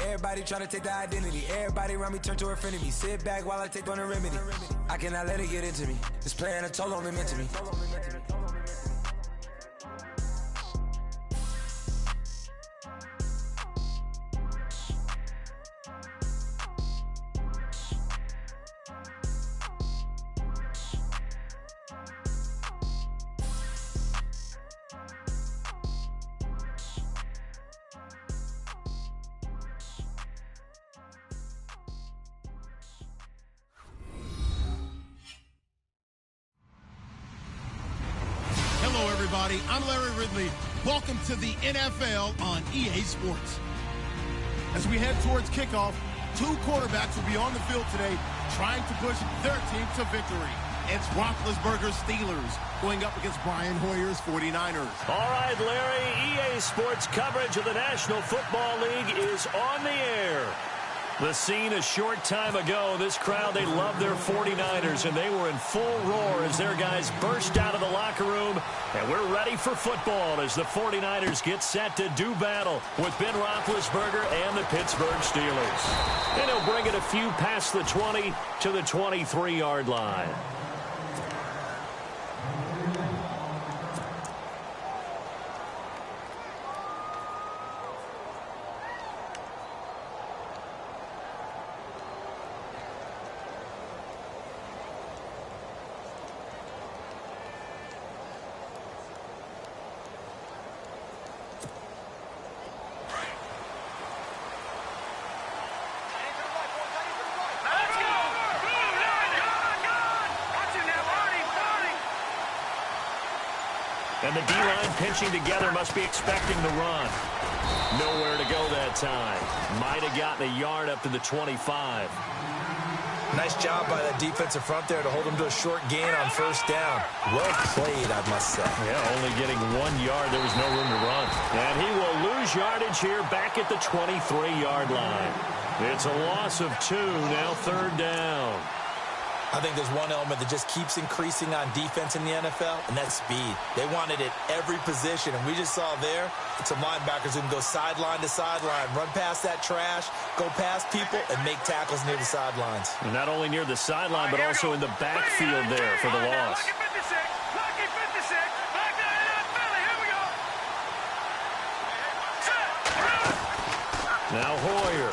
Everybody trying to take the identity. Everybody around me turn to a friend of me. Sit back while I take on a remedy. I cannot let it get into me. It's playing a toll on me mentally. I'm Larry Ridley. Welcome to the NFL on EA Sports. As we head towards kickoff, two quarterbacks will be on the field today trying to push their team to victory. It's Roethlisberger's Steelers going up against Brian Hoyer's 49ers. All right, Larry, EA Sports coverage of the National Football League is on the air. The scene a short time ago, this crowd, they love their 49ers, and they were in full roar as their guys burst out of the locker room. And we're ready for football as the 49ers get set to do battle with Ben Roethlisberger and the Pittsburgh Steelers. And he'll bring it a few past the 20 to the 23-yard line. And the D-line pinching together must be expecting the run. Nowhere to go that time. Might have gotten a yard up to the 25. Nice job by that defensive front there to hold him to a short gain on first down. Well played, I must say. Yeah, only getting 1 yard. There was no room to run. And he will lose yardage here back at the 23-yard line. It's a loss of 2, now third down. I think there's one element that just keeps increasing on defense in the NFL, and that's speed. They want it at every position, and we just saw there some linebackers who can go sideline to sideline, run past that trash, go past people, and make tackles near the sidelines. And not only near the sideline, but also in the backfield there for the loss. Now Hoyer.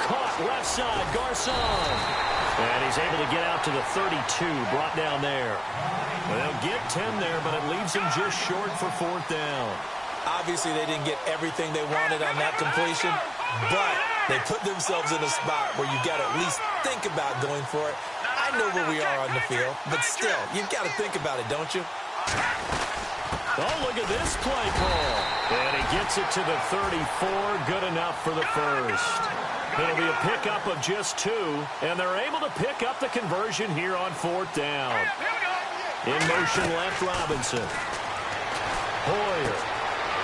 Caught left side, Garcon. And he's able to get out to the 32, brought down there. Well, they'll get 10 there, but it leaves him just short for fourth down. Obviously, they didn't get everything they wanted on that completion, but they put themselves in a spot where you've got to at least think about going for it. I know where we are on the field, but still, you've got to think about it, don't you? Oh, look at this play call. And he gets it to the 34, good enough for the first. It'll be a pickup of just 2, and they're able to pick up the conversion here on fourth down. In motion left, Robinson. Hoyer.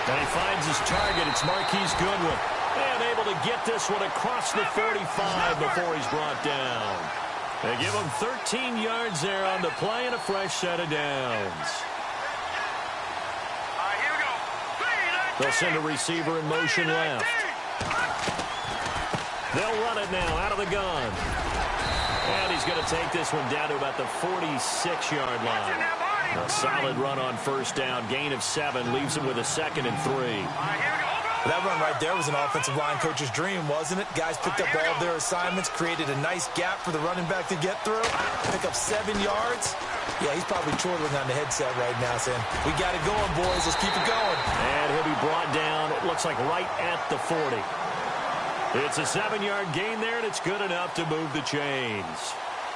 And he finds his target. It's Marquise Goodwin. And able to get this one across the 45 before he's brought down. They give him 13 yards there on the play and a fresh set of downs. They'll send a receiver in motion left. They'll run it now out of the gun. And he's going to take this one down to about the 46-yard line. A solid run on first down. Gain of 7 leaves him with a 2nd and 3. That run right there was an offensive line coach's dream, wasn't it? Guys picked up all of their assignments, created a nice gap for the running back to get through, pick up 7 yards. Yeah, he's probably chortling on the headset right now saying, we got it going, boys. Let's keep it going. And he'll be brought down, it looks like right at the 40. It's a 7-yard gain there, and it's good enough to move the chains.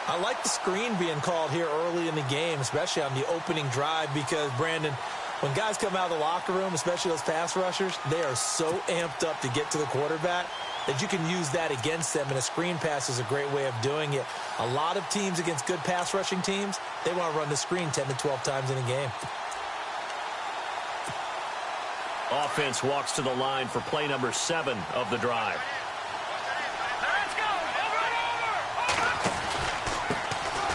I like the screen being called here early in the game, especially on the opening drive, because, Brandon, when guys come out of the locker room, especially those pass rushers, they are so amped up to get to the quarterback that you can use that against them, and a screen pass is a great way of doing it. A lot of teams against good pass rushing teams, they want to run the screen 10 to 12 times in a game. Offense walks to the line for play number 7 of the drive.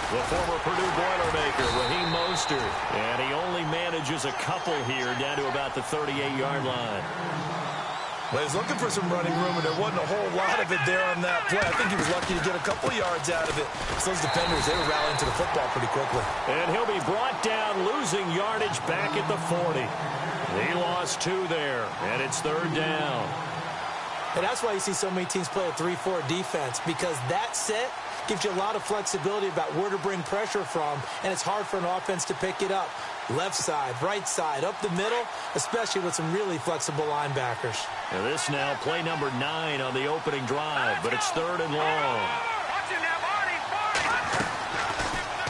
The former Purdue Boilermaker, Raheem Mostert. And he only manages a couple here down to about the 38-yard line. Well, he was looking for some running room, and there wasn't a whole lot of it there on that play. I think he was lucky to get a couple yards out of it. So those defenders, they were rallying to the football pretty quickly. And he'll be brought down, losing yardage back at the 40. He lost 2 there, and it's 3rd down. And that's why you see so many teams play a 3-4 defense, because that set gives you a lot of flexibility about where to bring pressure from, and it's hard for an offense to pick it up. Left side, right side, up the middle, especially with some really flexible linebackers. And this now play number 9 on the opening drive, but it's 3rd and long.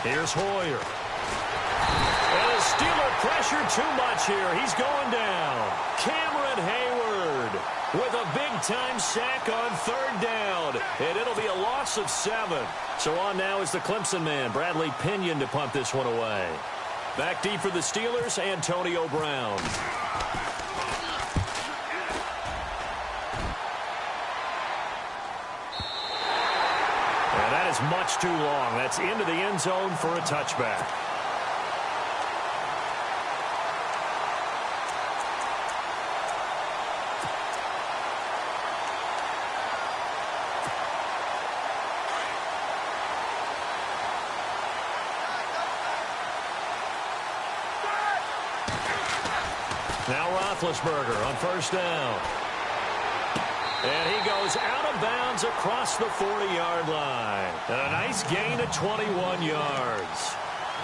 Here's Hoyer. And the Steeler pressure too much here. He's going down. Cameron Hayward with a big-time sack on 3rd down. And it'll be a loss of 7. So on now is the Clemson man, Bradley Pinion, to punt this one away. Back deep for the Steelers, Antonio Brown. And that is much too long. That's into the end zone for a touchback. Now Roethlisberger on 1st down. And he goes out of bounds across the 40-yard line. And a nice gain of 21 yards.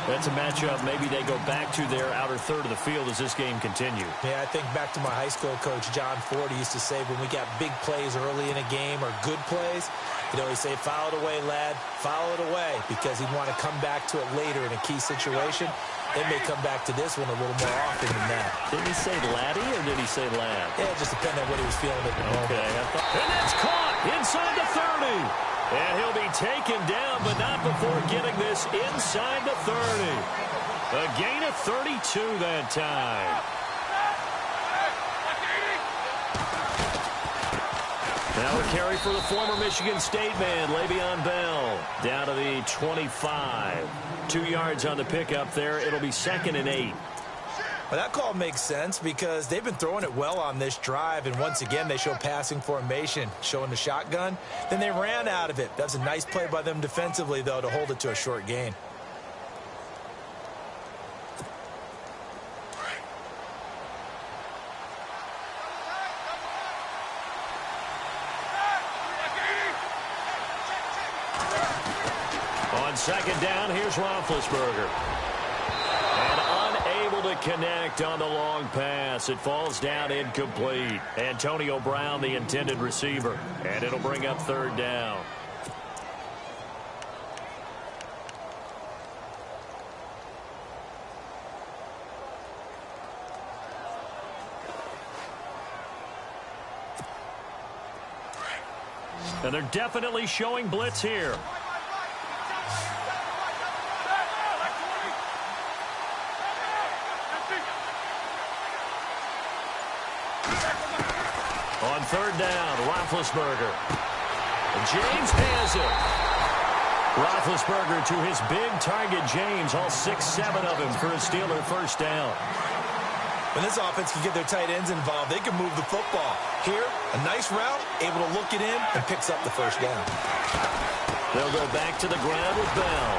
That's a matchup maybe they go back to their outer third of the field as this game continues. Yeah, I think back to my high school coach, John Ford. He used to say when we got big plays early in a game or good plays, you know, he'd say, foul it away, lad, foul it away, because he'd want to come back to it later in a key situation. They may come back to this one a little more often than that. Did he say laddie or did he say lad? Yeah, it just depended on what he was feeling at the moment. Okay. And that's caught inside the 30. And he'll be taken down, but not before getting this inside the 30. A gain of 32 that time. Now a carry for the former Michigan State man, Le'Veon Bell, down to the 25. 2 yards on the pickup there. It'll be 2nd and 8. Well, that call makes sense because they've been throwing it well on this drive, and once again they show passing formation, showing the shotgun. Then they ran out of it. That's a nice play by them defensively, though, to hold it to a short gain. On 2nd down, here's Roethlisberger. And unable to connect on the long pass. It falls down incomplete. Antonio Brown, the intended receiver. And it'll bring up 3rd down. And they're definitely showing blitz here. On 3rd down, Roethlisberger. James has it. Roethlisberger to his big target, James. All 6-7 of him for a Steeler 1st down. When this offense can get their tight ends involved, they can move the football. Here, a nice route, able to look it in, and picks up the 1st down. They'll go back to the ground with Bell.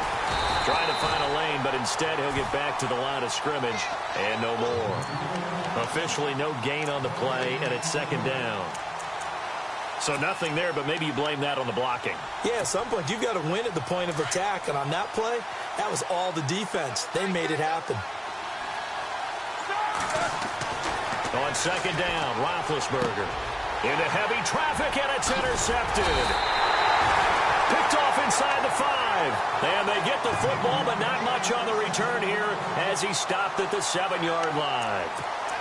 Trying to find a lane, but instead he'll get back to the line of scrimmage, and no more. Officially no gain on the play, and it's 2nd down. So nothing there, but maybe you blame that on the blocking. Yeah, at some point you've got to win at the point of attack, and on that play, that was all the defense. They made it happen. On 2nd down, Roethlisberger into heavy traffic, and it's intercepted. Picked off inside the 5. And they get the football, but not much on the return here as he stopped at the 7-yard line.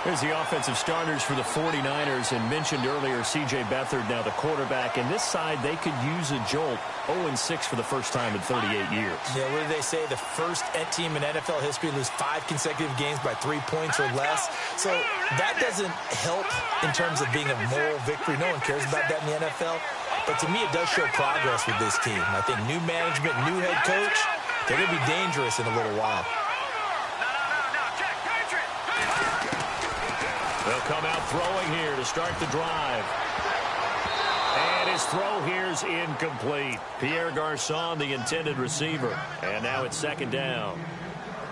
Here's the offensive starters for the 49ers, and mentioned earlier C.J. Beathard, now the quarterback. And this side, they could use a jolt. 0-6 for the first time in 38 years. Yeah, what do they say? The first team in NFL history lose 5 consecutive games by 3 points or less. So that doesn't help in terms of being a moral victory. No one cares about that in the NFL. But to me, it does show progress with this team. I think new management, new head coach, they're going to be dangerous in a little while. They'll come out throwing here to start the drive. And his throw here's incomplete. Pierre Garçon, the intended receiver. And now it's second down.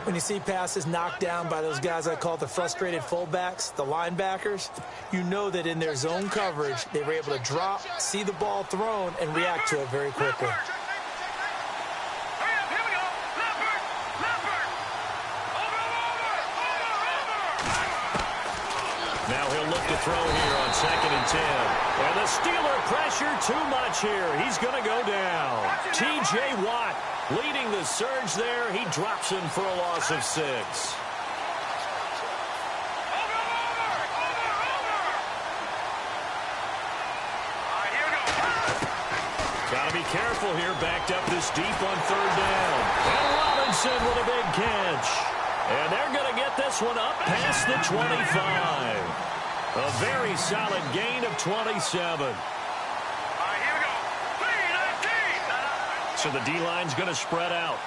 When you see passes knocked down by those guys I call the frustrated fullbacks, the linebackers, you know that in their zone coverage, they were able to drop, see the ball thrown, and react to it very quickly. Now he'll look to throw here on 2nd and 10. And the Steeler pressure too much here. He's going to go down. T.J. Watt leading the surge there. He drops in for a loss of 6. Got to be careful here. Backed up this deep on 3rd down. And Robinson with a big catch. And they're going to get this one up past the 25. A very solid gain of 27. So the D-line's going to spread out.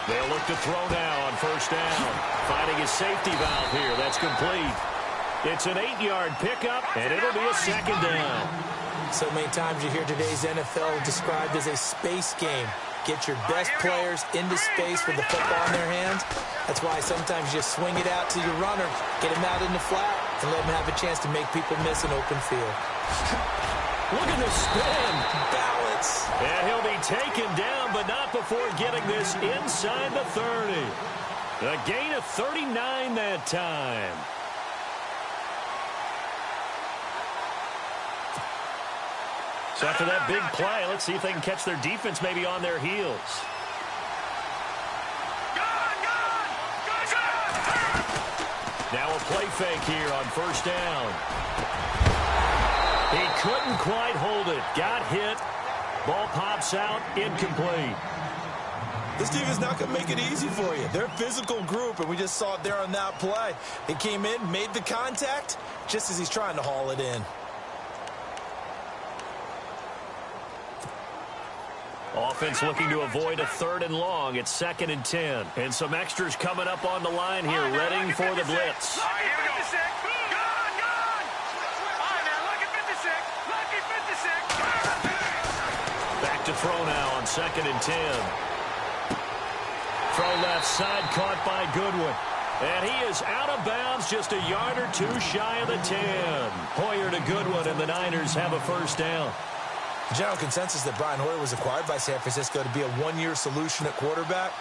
They'll look to throw now on 1st down. Finding his safety valve here. That's complete. It's an 8-yard pickup, and it'll be a 2nd down. So many times you hear today's NFL described as a space game. Get your best players into space with the football in their hands. That's why sometimes you swing it out to your runner, get him out in the flat, and let him have a chance to make people miss an open field. Look at the spin. Balance. And he'll be taken down, but not before getting this inside the 30. A gain of 39 that time. So after that big play, let's see if they can catch their defense maybe on their heels. Now a play fake here on 1st down. He couldn't quite hold it. Got hit. Ball pops out. Incomplete. This team is not going to make it easy for you. They're a physical group, and we just saw it there on that play. He came in, made the contact, just as he's trying to haul it in. Offense looking to avoid a 3rd and long. It's 2nd and 10. And some extras coming up on the line here, readying for the blitz. Back to throw now on 2nd and 10. Throw left side, caught by Goodwin. And he is out of bounds, just a yard or two shy of the 10. Hoyer to Goodwin, and the Niners have a 1st down. The general consensus that Brian Hoyer was acquired by San Francisco to be a one-year solution at quarterback.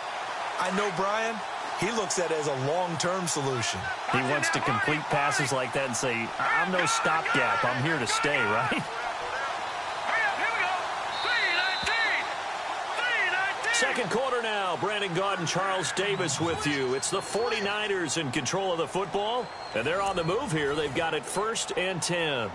I know Brian, he looks at it as a long-term solution. He wants to complete passes like that and say, I'm no stopgap, I'm here to stay, right? Second quarter now. Brandon Gaudin, Charles Davis with you. It's the 49ers in control of the football, and they're on the move here. They've got it 1st and 10.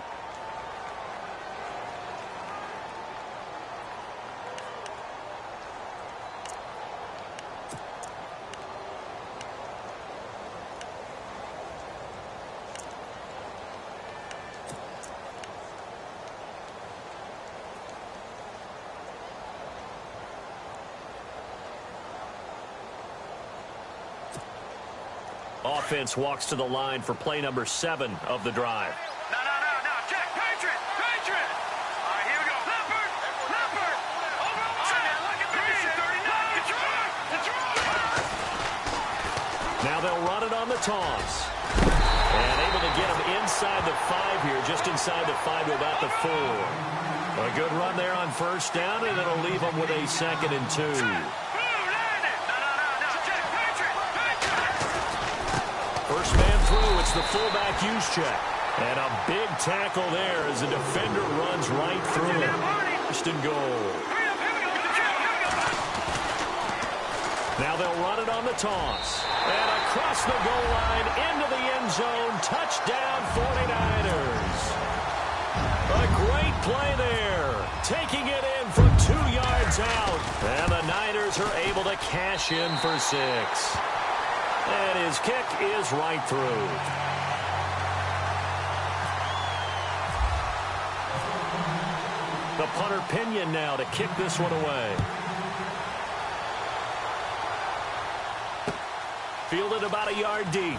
Offense walks to the line for play number 7 of the drive. No, check, Patriot. All right, here we go. Leopard. Over. Look at 39. Now they'll run it on the toss. And able to get him inside the 5 here, just inside the 5 to about the 4. A good run there on 1st down, and it'll leave them with a 2nd and 2. First man through, it's the fullback use check. And a big tackle there as the defender runs right through him. 1st and goal. Now they'll run it on the toss. And across the goal line into the end zone. Touchdown 49ers. A great play there. Taking it in from 2 yards out. And the Niners are able to cash in for 6. And his kick is right through. The punter Pinion now to kick this one away. fielded about a yard deep.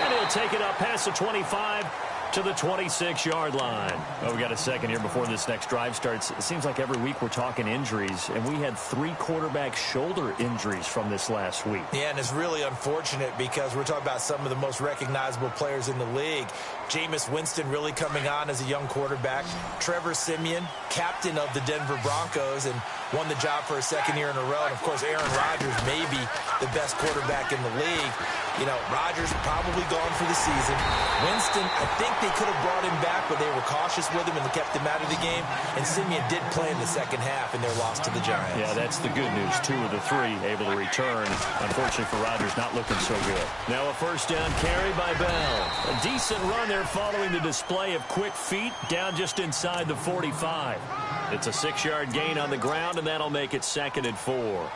And he'll take it up past the 25 to the 26-yard line. Oh, we got a second here before this next drive starts. It seems like every week we're talking injuries, and we had 3 quarterback shoulder injuries from this last week. Yeah, and it's really unfortunate because we're talking about some of the most recognizable players in the league. Jameis Winston really coming on as a young quarterback. Trevor Siemian, captain of the Denver Broncos, and won the job for a second year in a row. And, of course, Aaron Rodgers may be the best quarterback in the league. You know, Rodgers probably gone for the season. Winston, I think they could have brought him back, but they were cautious with him and they kept him out of the game. And Siemian did play in the second half in their loss to the Giants. Yeah, that's the good news. 2 of the 3 able to return. Unfortunately for Rodgers, not looking so good. Now a first down carry by Bell. A decent run there following the display of quick feet down just inside the 45. It's a 6-yard gain on the ground, and that'll make it 2nd and 4.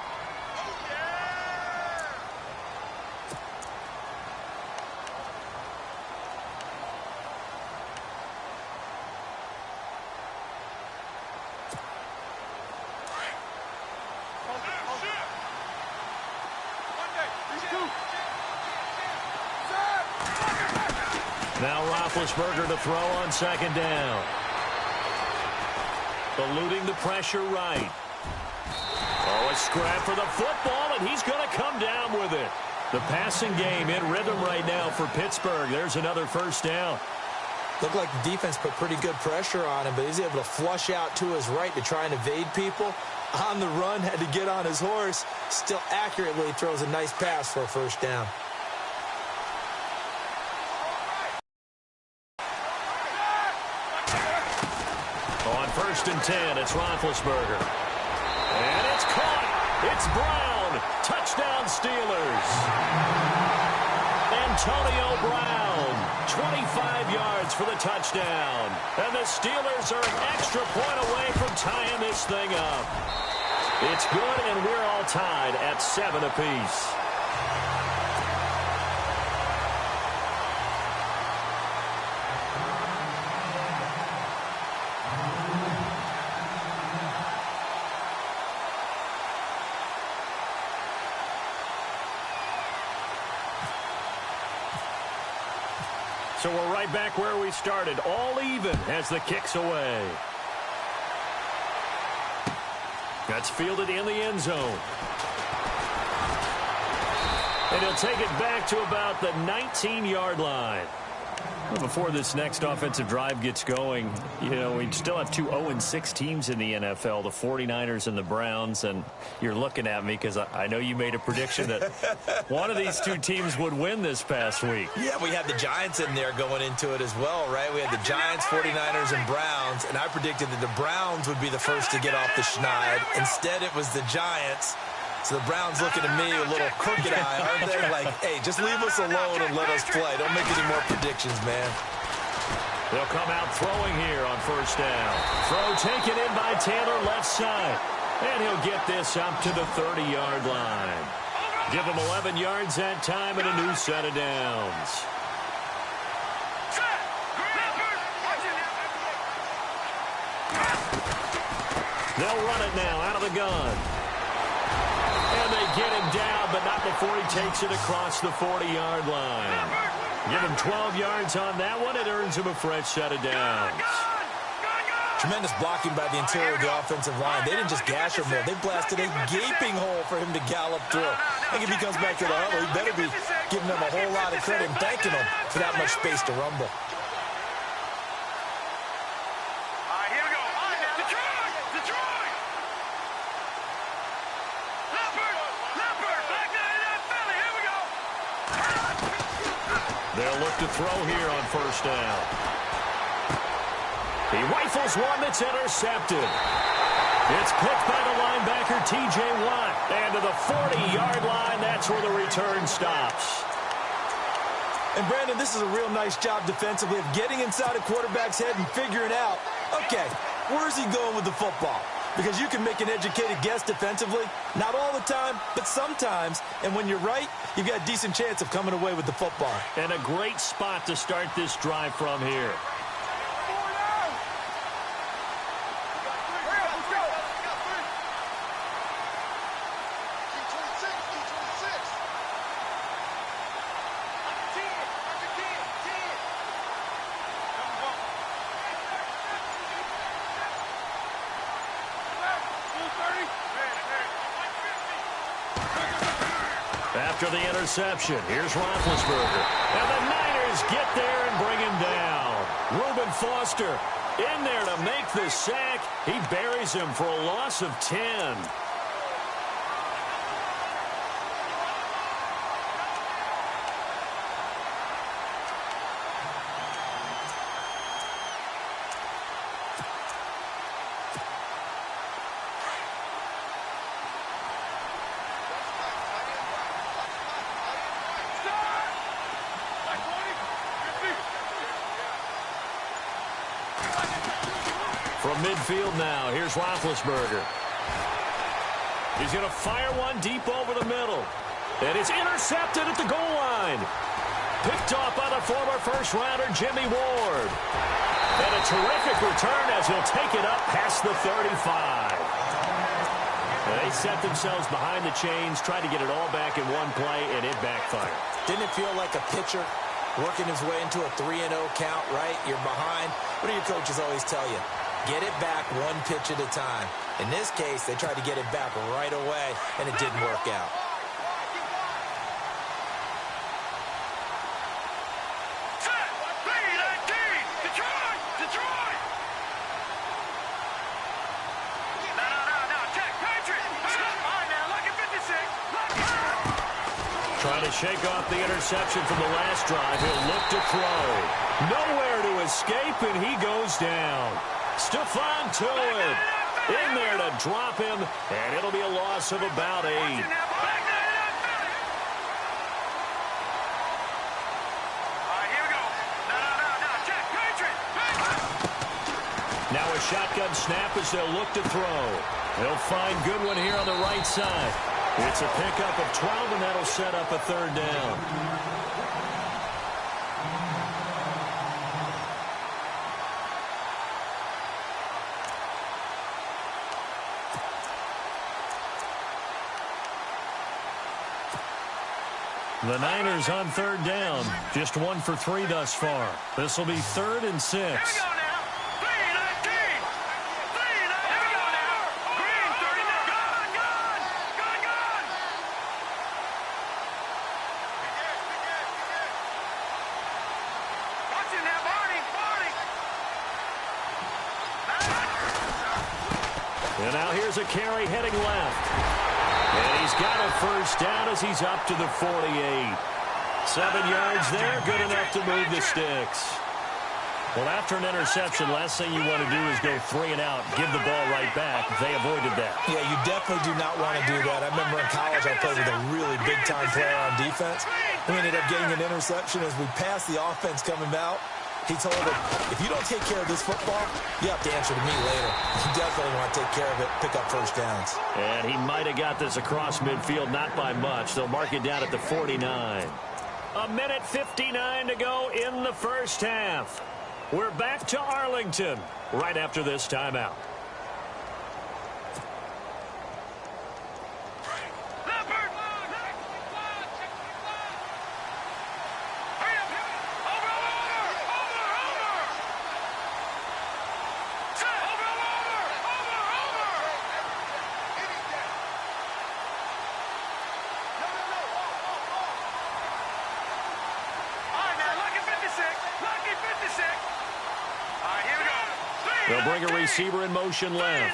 Now Roethlisberger to throw on 2nd down. Eluding the pressure right. Oh, a scrap for the football, and he's going to come down with it. The passing game in rhythm right now for Pittsburgh. There's another first down. Looked like the defense put pretty good pressure on him, but he's able to flush out to his right to try and evade people. On the run, had to get on his horse. Still accurately throws a nice pass for a first down. On 1st and 10, it's Roethlisberger. And it's caught. It's Brown. Touchdown, Steelers. Antonio Brown, 25 yards for the touchdown. And the Steelers are an extra point away from tying this thing up. It's good, and we're all tied at 7 apiece. So we're right back where we started, all even as the kick's away. That's fielded in the end zone. And he'll take it back to about the 19-yard line. Well, before this next offensive drive gets going, you know, we still have 2 0-6 teams in the NFL, the 49ers and the Browns, and you're looking at me because I know you made a prediction that one of these 2 teams would win this past week. Yeah, we had the Giants in there going into it as well, right? We had the Giants, 49ers, and Browns, and I predicted that the Browns would be the first to get off the schneid. Instead, it was the Giants. So the Browns looking at me with a little crooked eye, aren't they? Like, hey, just leave us alone and let us play. Don't make any more predictions, man. They'll come out throwing here on first down. Throw taken in by Taylor left side. And he'll get this up to the 30-yard line. Give him 11 yards that time and a new set of downs. They'll run it now out of the gun. And they get him down, but not before he takes it across the 40-yard line. Give him 12 yards on that one. It earns him a fresh set of downs. Tremendous blocking by the interior of the offensive line. They didn't just gash him there. They blasted a gaping hole for him to gallop through. I think if he comes back to the huddle, he better be giving them a whole lot of credit and thanking them for that much space to rumble. They'll look to throw here on first down. He rifles one that's intercepted. It's picked by the linebacker, T.J. Watt. And to the 40-yard line, that's where the return stops. And, Brandon, this is a real nice job defensively of getting inside a quarterback's head and figuring out, okay, where's he going with the football? Because you can make an educated guess defensively. Not all the time, but sometimes. And when you're right, you've got a decent chance of coming away with the football. And a great spot to start this drive from here. After the interception, here's Roethlisberger. And the Niners get there and bring him down. Reuben Foster in there to make the sack. He buries him for a loss of 10. From midfield now, here's Roethlisberger. He's going to fire one deep over the middle. And it's intercepted at the goal line. Picked off by the former first-rounder Jimmy Ward. And a terrific return as he'll take it up past the 35. And they set themselves behind the chains, tried to get it all back in one play, and it backfired. Didn't it feel like a pitcher working his way into a 3-0 count, right? You're behind. What do your coaches always tell you? Get it back one pitch at a time. In this case, they tried to get it back right away, and it didn't work out. Set! B-19! Detroit! Detroit! No. Check! Patriot! All right, now, look at 56. Trying to shake off the interception from the last drive. He'll look to throw. Nowhere to escape, and he goes down. Stephon Tuitt in there to drop him, and it'll be a loss of about 8. Now a shotgun snap as they'll look to throw. They'll find Goodwin here on the right side. It's a pickup of 12, and that'll set up a third down. The Niners on third down. Just 1 for 3 thus far. This will be 3rd and 6. Here we go now. 3-19. 3-19. Here we go now. Green, 39. Gone. Watch it now, Barney. And now here's a carry heading left. And he's got a first down as he's up to the 48. 7 yards there, good enough to move the sticks. Well, after an interception, last thing you want to do is go 3 and out, give the ball right back. They avoided that. Yeah, you definitely do not want to do that. I remember in college I played with a really big-time player on defense. We ended up getting an interception as we passed the offense coming out. He told him, if you don't take care of this football, you have to answer to me later. You definitely want to take care of it, pick up first downs. And he might have got this across midfield, not by much. They'll mark it down at the 49. 1:59 to go in the first half. We're back to Arlington right after this timeout. They'll bring a receiver in motion left.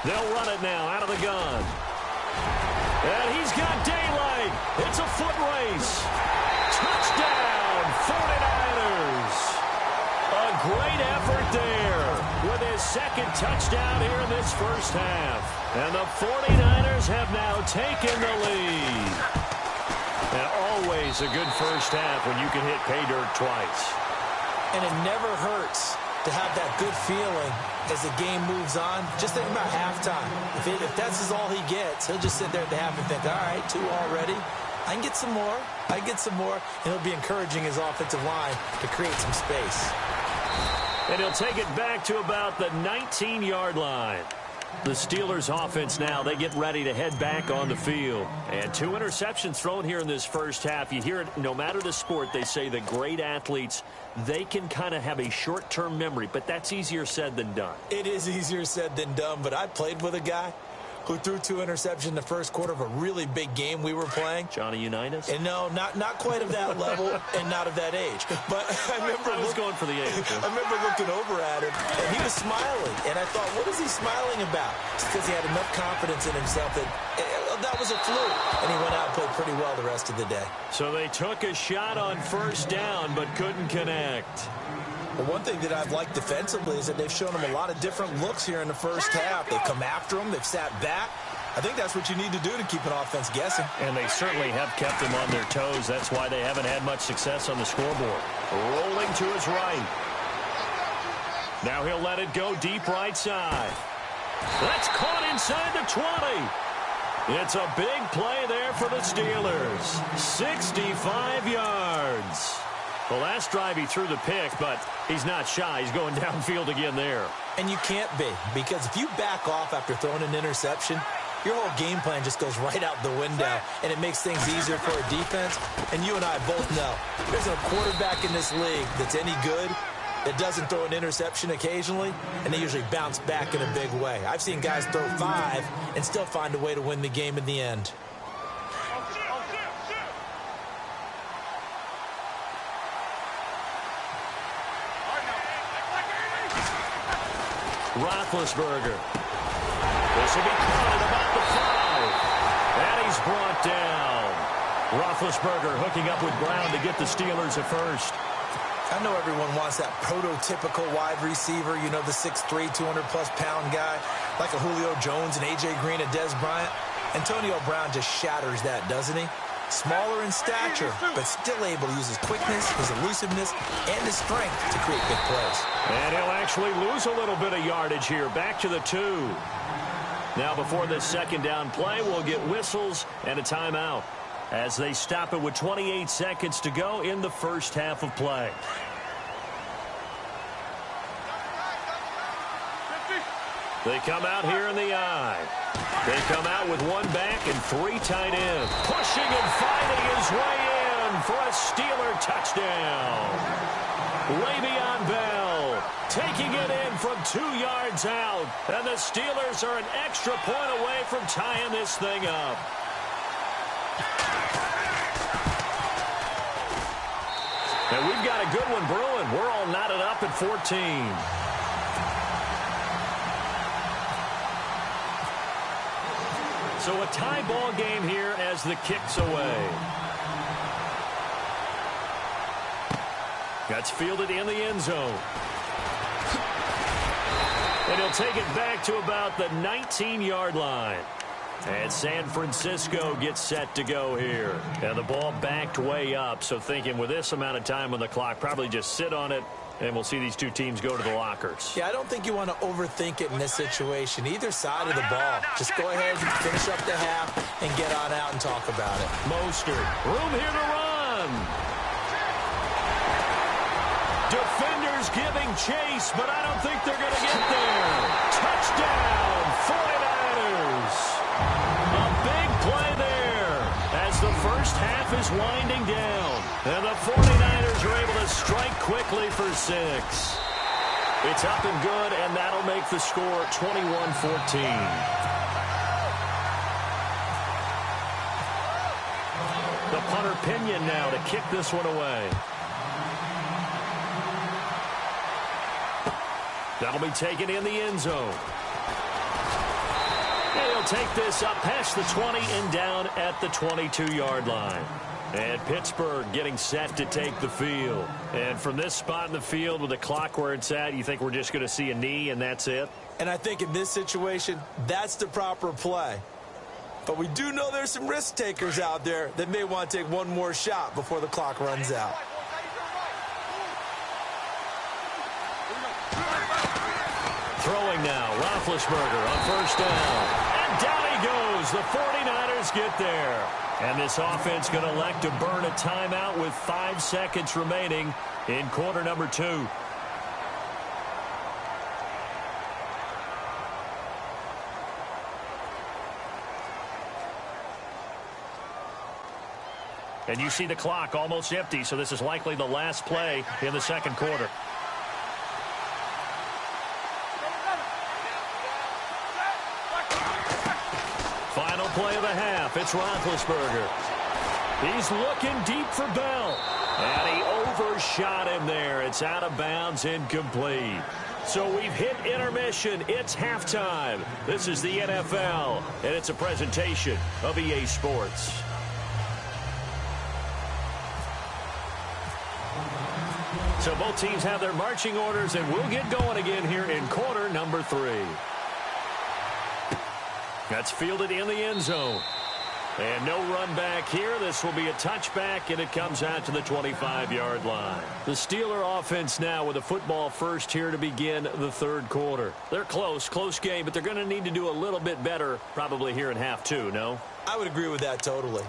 They'll run it now out of the gun. And he's got daylight. It's a foot race. Touchdown, 49ers. A great effort there with his second touchdown here in this first half. And the 49ers have now taken the lead. And always a good first half when you can hit pay dirt twice. And it never hurts to have that good feeling as the game moves on. Just think about halftime. If that's all he gets, he'll just sit there at the half and think, all right, 2 already. I can get some more. I can get some more. And he'll be encouraging his offensive line to create some space. And he'll take it back to about the 19-yard line. The Steelers offense now, they get ready to head back on the field. And 2 interceptions thrown here in this first half. You hear it, no matter the sport, they say the great athletes, they can kind of have a short-term memory, but that's easier said than done. It is easier said than done, but I played with a guy who threw 2 interceptions in the first quarter of a really big game we were playing. Johnny Unitas? And no, not quite of that level and not of that age. But I was going for the age. I remember looking over at him, and he was smiling. And I thought, what is he smiling about? It's because he had enough confidence in himself that was a fluke. And he went out and played pretty well the rest of the day. So they took a shot on first down, but couldn't connect. Well, one thing that I've liked defensively is that they've shown him a lot of different looks here in the first half. They've come after him. They've sat back. I think that's what you need to do to keep an offense guessing. And they certainly have kept them on their toes. That's why they haven't had much success on the scoreboard. Rolling to his right. Now he'll let it go deep right side. That's caught inside the 20. It's a big play there for the Steelers. 65 yards. The last drive he threw the pick, but he's not shy. He's going downfield again there. And you can't be, because if you back off after throwing an interception, your whole game plan just goes right out the window, and it makes things easier for a defense. And you and I both know there's a quarterback in this league that's any good that doesn't throw an interception occasionally, and they usually bounce back in a big way. I've seen guys throw 5 and still find a way to win the game in the end. Roethlisberger. This will be caught at about the 5. And he's brought down. Roethlisberger hooking up with Brown to get the Steelers a first. I know everyone wants that prototypical wide receiver, you know, the 6'3", 200-plus pound guy, like a Julio Jones and A.J. Green and Dez Bryant. Antonio Brown just shatters that, doesn't he? Smaller in stature, but still able to use his quickness, his elusiveness, and his strength to create big plays. And he'll actually lose a little bit of yardage here. Back to the 2. Now before this second down play, we'll get whistles and a timeout as they stop it with 28 seconds to go in the first half of play. They come out here in the I. They come out with 1 back and 3 tight ends. Pushing and fighting his way in for a Steeler touchdown. Le'Veon Bell taking it in from 2 yards out. And the Steelers are an extra point away from tying this thing up. And we've got a good one brewing. We're all knotted up at 14. So a tie ball game here as the kick's away. That's fielded in the end zone. And he'll take it back to about the 19-yard line. And San Francisco gets set to go here. And the ball backed way up, so thinking with this amount of time on the clock, probably just sit on it, and we'll see these two teams go to the lockers. Yeah, I don't think you want to overthink it in this situation. Either side of the ball. Just go ahead and finish up the half and get on out and talk about it. Mostert, room here to run. Defenders giving chase, but I don't think they're going to get there. Touchdown, 49ers. A big play there as the first half is winding down. And the 49ers are able to strike quickly for 6. It's up and good, and that'll make the score 21-14. The punter Pinion now to kick this one away. That'll be taken in the end zone. And he'll take this up past the 20 and down at the 22-yard line. And Pittsburgh getting set to take the field. And from this spot in the field with the clock where it's at, you think we're just going to see a knee and that's it? And I think in this situation, that's the proper play. But we do know there's some risk takers out there that may want to take one more shot before the clock runs out. Throwing now, Roethlisberger on first down. And down he goes. The 49ers get there. And this offense going to elect to burn a timeout with 5 seconds remaining in quarter number 2. And you see the clock almost empty, so this is likely the last play in the second quarter. half. It's Roethlisberger. He's looking deep for Bell. And he overshot him there. It's out of bounds, incomplete. So we've hit intermission. It's halftime. This is the NFL, and it's a presentation of EA Sports. So both teams have their marching orders, and we'll get going again here in quarter number 3. That's fielded in the end zone. And no run back here. This will be a touchback, and it comes out to the 25-yard line. The Steeler offense now with a football first here to begin the third quarter. They're close game, but they're going to need to do a little bit better probably here in half 2, no? I would agree with that totally.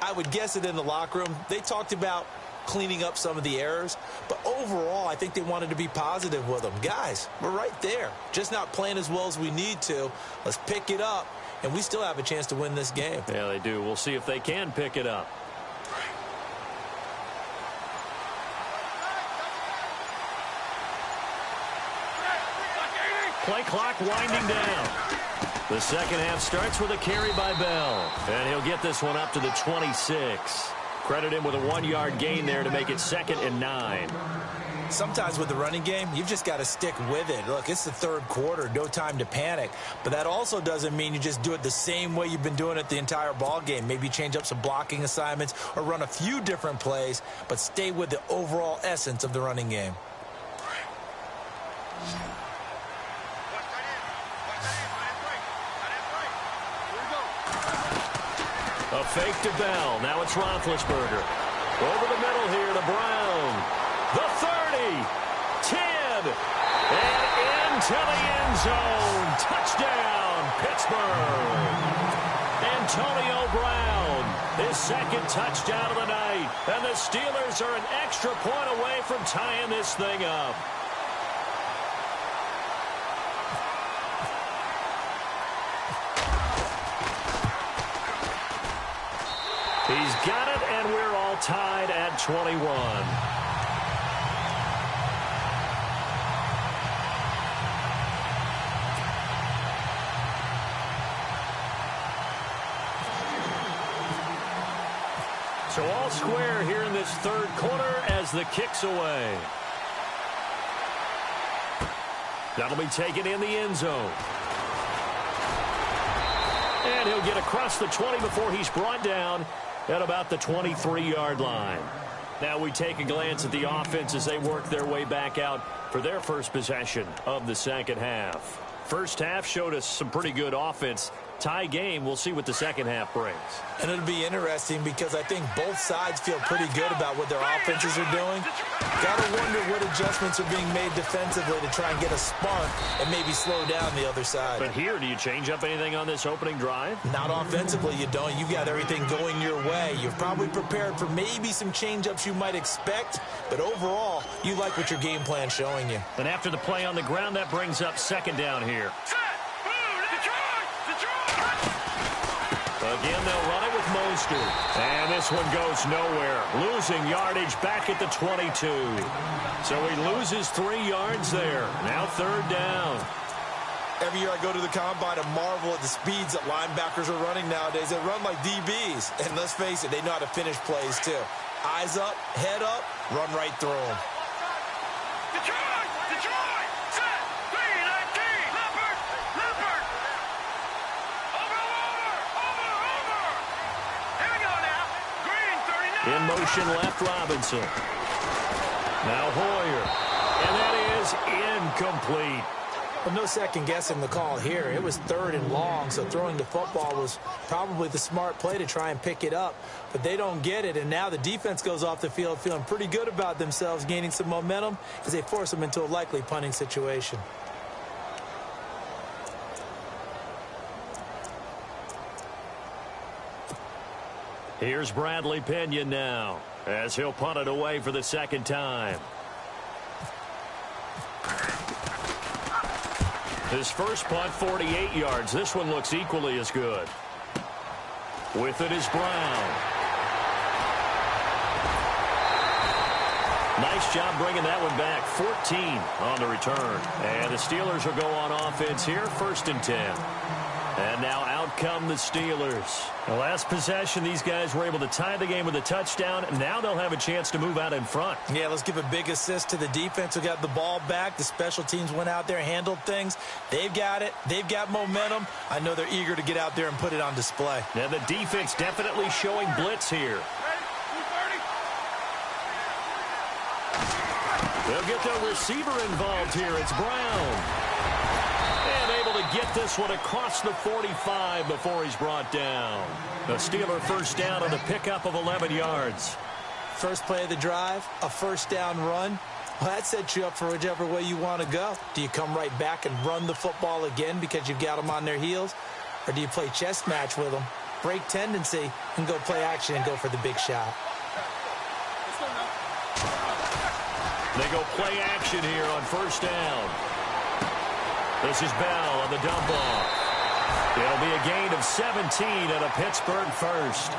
I would guess it in the locker room. They talked about cleaning up some of the errors, but overall, I think they wanted to be positive with them. Guys, we're right there. Just not playing as well as we need to. Let's pick it up. And we still have a chance to win this game. Yeah, they do. We'll see if they can pick it up. Play clock winding down. The second half starts with a carry by Bell. And he'll get this one up to the 26. Credit him with a 1-yard gain there to make it 2nd and 9. Sometimes with the running game, you've just got to stick with it. Look, it's the third quarter, no time to panic. But that also doesn't mean you just do it the same way you've been doing it the entire ball game. Maybe change up some blocking assignments or run a few different plays, but stay with the overall essence of the running game. A fake to Bell. Now it's Roethlisberger. Over the middle here to Brown. The 30, 10, and into the end zone. Touchdown, Pittsburgh. Antonio Brown, his second touchdown of the night. And the Steelers are an extra point away from tying this thing up. He's got it, and we're all tied at 21. So all square here in this third quarter as the kick's away. That'll be taken in the end zone. And he'll get across the 20 before he's brought down at about the 23-yard line. Now we take a glance at the offense as they work their way back out for their first possession of the second half. First half showed us some pretty good offense. Tie game, we'll see what the second half brings. And it'll be interesting because I think both sides feel pretty good about what their offenses are doing. Got to wonder what adjustments are being made defensively to try and get a spark and maybe slow down the other side. But here, do you change up anything on this opening drive? Not offensively, you don't. You got everything going your way. You're probably prepared for maybe some change-ups you might expect, but overall, you like what your game plan's showing you. And after the play on the ground, that brings up second down here. Again, they'll run it with Mostert. And this one goes nowhere. Losing yardage back at the 22. So he loses 3 yards there. Now third down. Every year I go to the combine and marvel at the speeds that linebackers are running nowadays. They run like DBs. And let's face it, they know how to finish plays too. Eyes up, head up, run right through them. Detroit! Set! 3-19! Leopard! Over! Here we go now. Green, 39. In motion left, Robinson. Now Hoyer. And that is incomplete. Well, no second guessing the call here. It was third and long, so throwing the football was probably the smart play to try and pick it up. But they don't get it, and now the defense goes off the field feeling pretty good about themselves, gaining some momentum as they force them into a likely punting situation. Here's Bradley Pinion now as he'll punt it away for the second time. His first punt, 48 yards. This one looks equally as good. With it is Brown. Nice job bringing that one back. 14 on the return. And the Steelers will go on offense here, 1st and 10. And now out come the Steelers. The last possession, these guys were able to tie the game with a touchdown. And now they'll have a chance to move out in front. Yeah, let's give a big assist to the defense who got the ball back. The special teams went out there, handled things. They've got it. They've got momentum. I know they're eager to get out there and put it on display. And the defense definitely showing blitz here. They'll get their receiver involved here. It's Brown. And able to get this one across the 45 before he's brought down. The Steeler first down on the pickup of 11 yards. First play of the drive, a first down run. Well, that sets you up for whichever way you want to go. Do you come right back and run the football again because you've got them on their heels? Or do you play chess match with them, break tendency, and go play action and go for the big shot? They go play action here on first down. This is Bell on the dump off. It'll be a gain of 17 and a Pittsburgh first.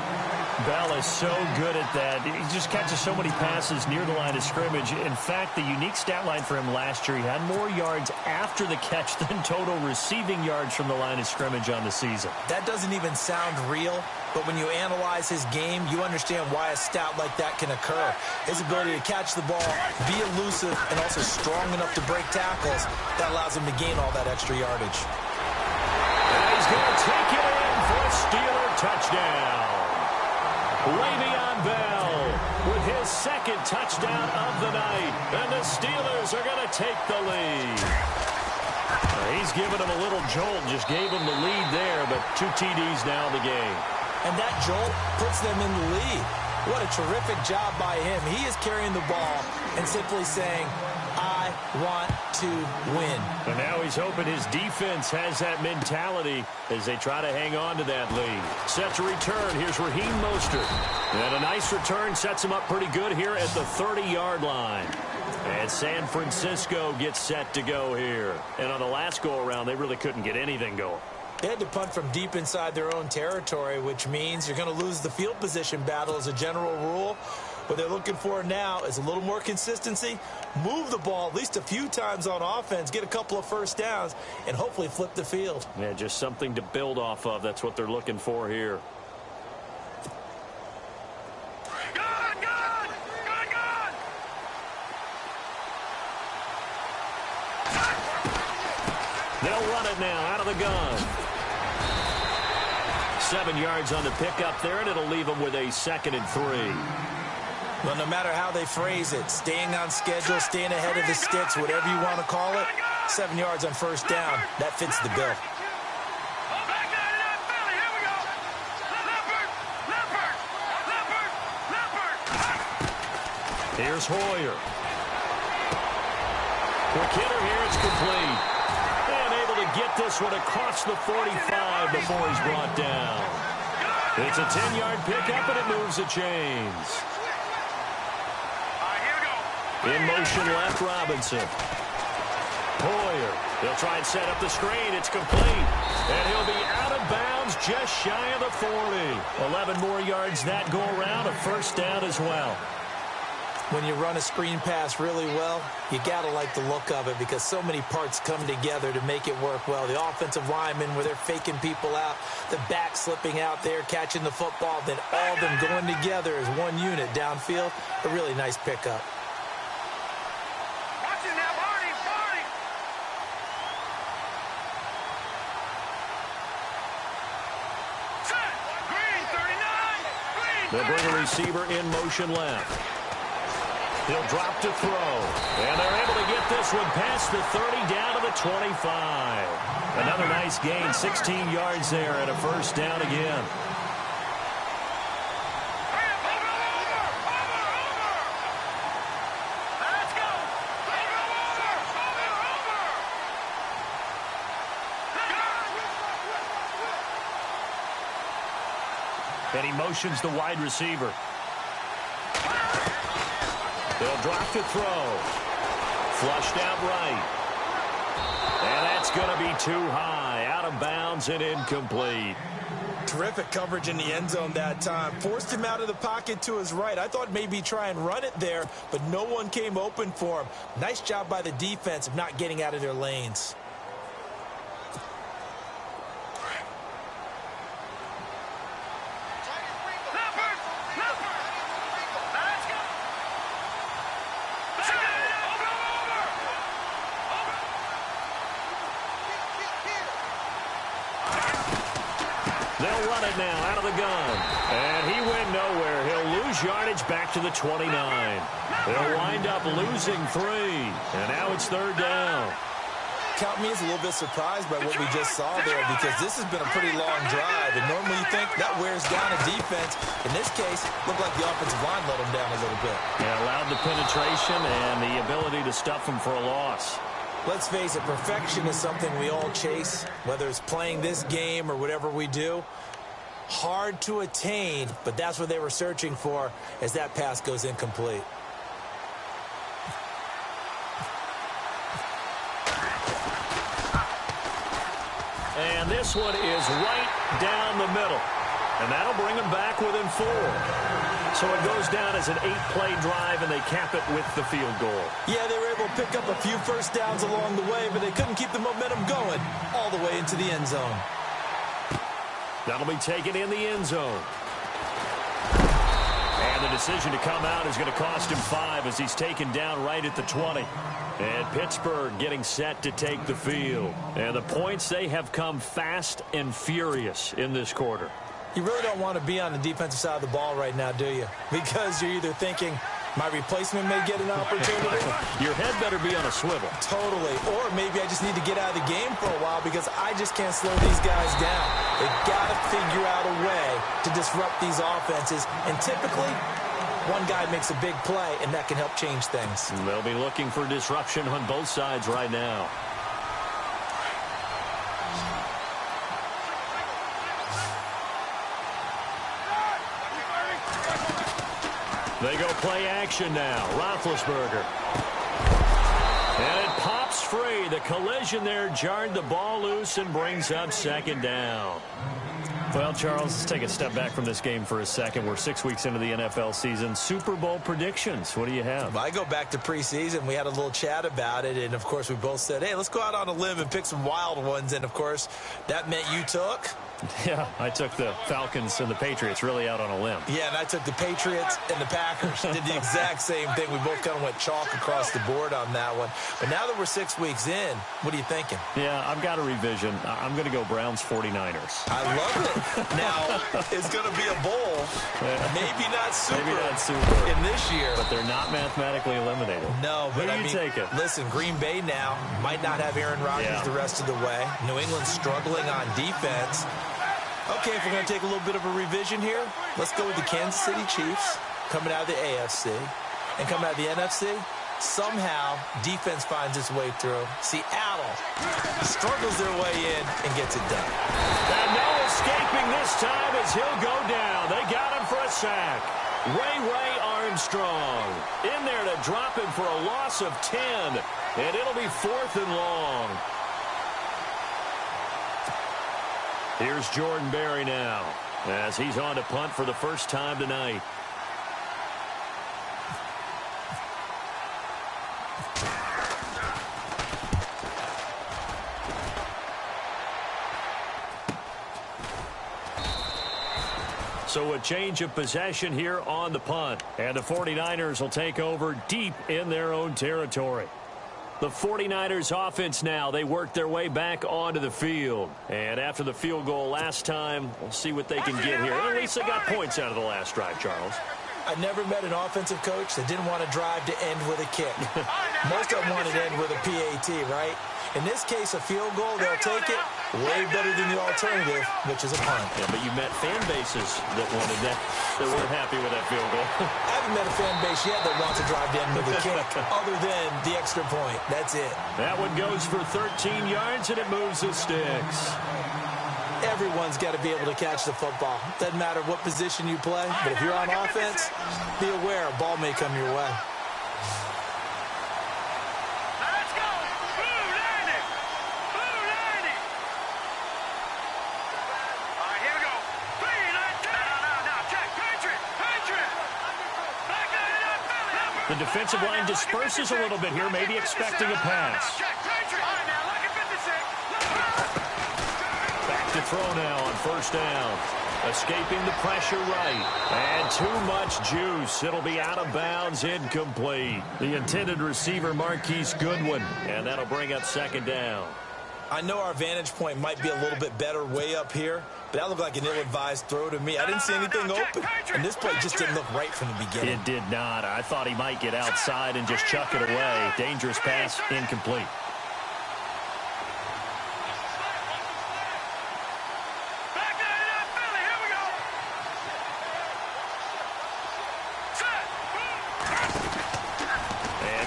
Bell is so good at that. He just catches so many passes near the line of scrimmage. In fact, the unique stat line for him last year, he had more yards after the catch than total receiving yards from the line of scrimmage on the season. That doesn't even sound real, but when you analyze his game, you understand why a stat like that can occur. His ability to catch the ball, be elusive, and also strong enough to break tackles, that allows him to gain all that extra yardage. And he's going to take it in for a Steeler touchdown. Le'Veon Bell with his second touchdown of the night. And the Steelers are going to take the lead. He's given him a little jolt, just gave him the lead there, but 2 TDs now in the game. And that jolt puts them in the lead. What a terrific job by him. He is carrying the ball and simply saying, I want to win. And now he's hoping his defense has that mentality as they try to hang on to that lead. Set to return. Here's Raheem Mostert. And a nice return sets him up pretty good here at the 30-yard line. And San Francisco gets set to go here. And on the last go-around, they really couldn't get anything going. They had to punt from deep inside their own territory, which means you're going to lose the field position battle as a general rule. What they're looking for now is a little more consistency, move the ball at least a few times on offense, get a couple of first downs, and hopefully flip the field. Yeah, just something to build off of. That's what they're looking for here. They'll run it now out of the gun. 7 yards on the pickup there, and it'll leave them with a 2nd and 3. Well, no matter how they phrase it, staying on schedule, staying ahead of the sticks, whatever you want to call it, 7 yards on first down, that fits the bill. Here's Hoyer. Quick hitter here, it's complete. And able to get this one across the 45 before he's brought down. It's a 10-yard pickup, and it moves the chains. In motion left, Robinson. Hoyer. They'll try and set up the screen. It's complete. And he'll be out of bounds just shy of the 40. 11 more yards that go around. A first down as well. When you run a screen pass really well, you got to like the look of it because so many parts come together to make it work well. The offensive linemen, where they're faking people out, the back slipping out there, catching the football, then all of them going together as one unit downfield. A really nice pickup. They'll bring a receiver in motion left. He'll drop to throw. And they're able to get this one past the 30 down to the 25. Another nice gain, 16 yards there and a first down again. And he motions the wide receiver. They'll drop to throw. Flushed out right. And that's going to be too high. Out of bounds and incomplete. Terrific coverage in the end zone that time. Forced him out of the pocket to his right. I thought maybe try and run it there, but no one came open for him. Nice job by the defense of not getting out of their lanes. run it now out of the gun. And he went nowhere. He'll lose yardage back to the 29. They'll wind up losing 3. And now it's 3rd down. Count me as a little bit surprised by what we just saw there, because this has been a pretty long drive, and normally you think that wears down a defense. In this case, looked like the offensive line let them down a little bit. Yeah, allowed the penetration and the ability to stuff them for a loss. Let's face it, perfection is something we all chase, whether it's playing this game or whatever we do. Hard to attain, but that's what they were searching for as that pass goes incomplete. And this one is right down the middle. And that'll bring them back within 4. So it goes down as an 8-play drive, and they cap it with the field goal. Yeah, they were able to pick up a few first downs along the way, but they couldn't keep the momentum going all the way into the end zone. That'll be taken in the end zone. And the decision to come out is going to cost him 5 as he's taken down right at the 20. And Pittsburgh getting set to take the field. And the points, they have come fast and furious in this quarter. You really don't want to be on the defensive side of the ball right now, do you? Because you're either thinking, my replacement may get an opportunity. Your head better be on a swivel. Totally. Or maybe I just need to get out of the game for a while because I just can't slow these guys down. They've got to figure out a way to disrupt these offenses. And typically, one guy makes a big play, and that can help change things. They'll be looking for disruption on both sides right now. They go play action now. Roethlisberger. And it pops free. The collision there jarred the ball loose and brings up 2nd down. Well, Charles, let's take a step back from this game for a second. We're 6 weeks into the NFL season. Super Bowl predictions. What do you have? I go back to preseason. We had a little chat about it, and, of course, we both said, hey, let's go out on a limb and pick some wild ones. And, of course, that meant you took... Yeah, I took the Falcons and the Patriots really out on a limb. Yeah, and I took the Patriots and the Packers. Did the exact same thing. We both kind of went chalk across the board on that one. But now that we're 6 weeks in, what are you thinking? Yeah, I've got a revision. I'm going to go Browns 49ers. I love it. Now, it's going to be a bowl. Maybe not super in this year. But they're not mathematically eliminated. No, but Who do you taking? Listen, Green Bay now might not have Aaron Rodgers the rest of the way. New England's struggling on defense. Okay, if we're going to take a little bit of a revision here, let's go with the Kansas City Chiefs coming out of the AFC and coming out of the NFC. Somehow, defense finds its way through. Seattle struggles their way in and gets it done. And no escaping this time as he'll go down. They got him for a sack. Ray Armstrong in there to drop him for a loss of 10. And it'll be 4th and long. Here's Jordan Berry now as he's on to punt for the first time tonight. So a change of possession here on the punt. And the 49ers will take over deep in their own territory. The 49ers offense now, they work their way back onto the field. And after the field goal last time, we'll see what they can get here. At least they got points out of the last drive, Charles. I never met an offensive coach that didn't want to drive to end with a kick. Most of them wanted to end with a PAT, right? In this case, a field goal, they'll take it. Way better than the alternative, which is a punt. Yeah, but you met fan bases that wanted that, that weren't happy with that field goal. I haven't met a fan base yet that wants to drive to end with a kick, other than the extra point. That's it. That one goes for 13 yards, and it moves the sticks. Everyone's got to be able to catch the football. Doesn't matter what position you play, but if you're on offense, be aware a ball may come your way. Let's go! Blue 90! Blue 90! All right, here we go. 3-9. Now, check. Patriot! Patriot! Back out. The defensive line disperses a little bit here, maybe expecting a pass. Check. Patriot! All right, now, look at 56. Back to throw now on first down. Escaping the pressure right. And too much juice. It'll be out of bounds, incomplete. The intended receiver, Marquise Goodwin. And that'll bring up second down. I know our vantage point might be a little bit better way up here, but that looked like an ill-advised throw to me. I didn't see anything open, and this play just didn't look right from the beginning. It did not. I thought he might get outside and just chuck it away. Dangerous pass, incomplete.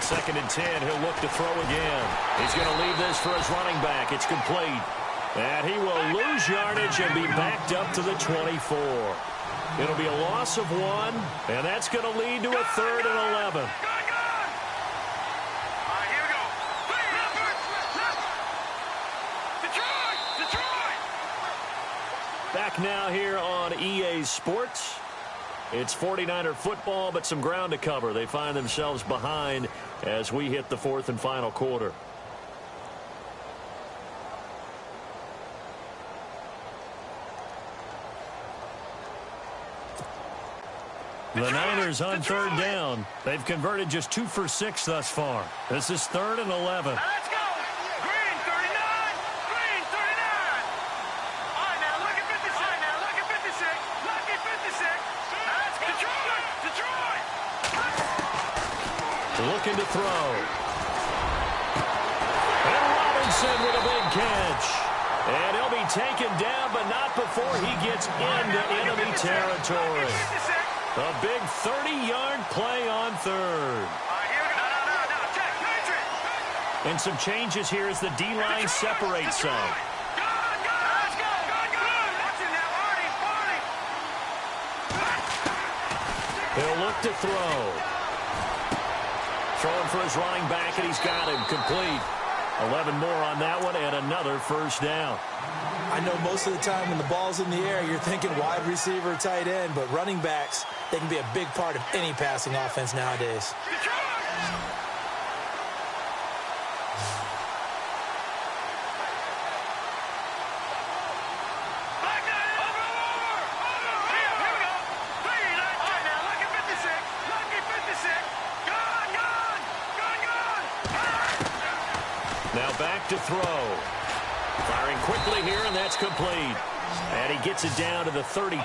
Second and 10, he'll look to throw again. He's going to leave this for his running back. It's complete. And he will lose yardage and be backed up to the 24. It'll be a loss of 1, and that's going to lead to a 3rd and 11. Back now here on EA Sports. It's 49er football, but some ground to cover. They find themselves behind as we hit the 4th and final quarter. The Niners on 3rd down. They've converted just 2 for 6 thus far. This is 3rd and 11. Let's go. Green 39. Green 39. All right, now look at 56. All right, now look at 56. Look at 56. Let's go. Detroit. Detroit. Looking to throw. And Robinson with a big catch. And he'll be taken down, but not before he gets into enemy territory. A big 30-yard play on 3rd. And some changes here as the D-line separates some. He'll look to throw. Throwing for his running back, and he's got him complete. 11 more on that one, and another first down. I know most of the time when the ball's in the air, you're thinking wide receiver, tight end, but running backs, they can be a big part of any passing offense nowadays. Now back to throw. Firing quickly here, and that's complete. And he gets it down to the 32.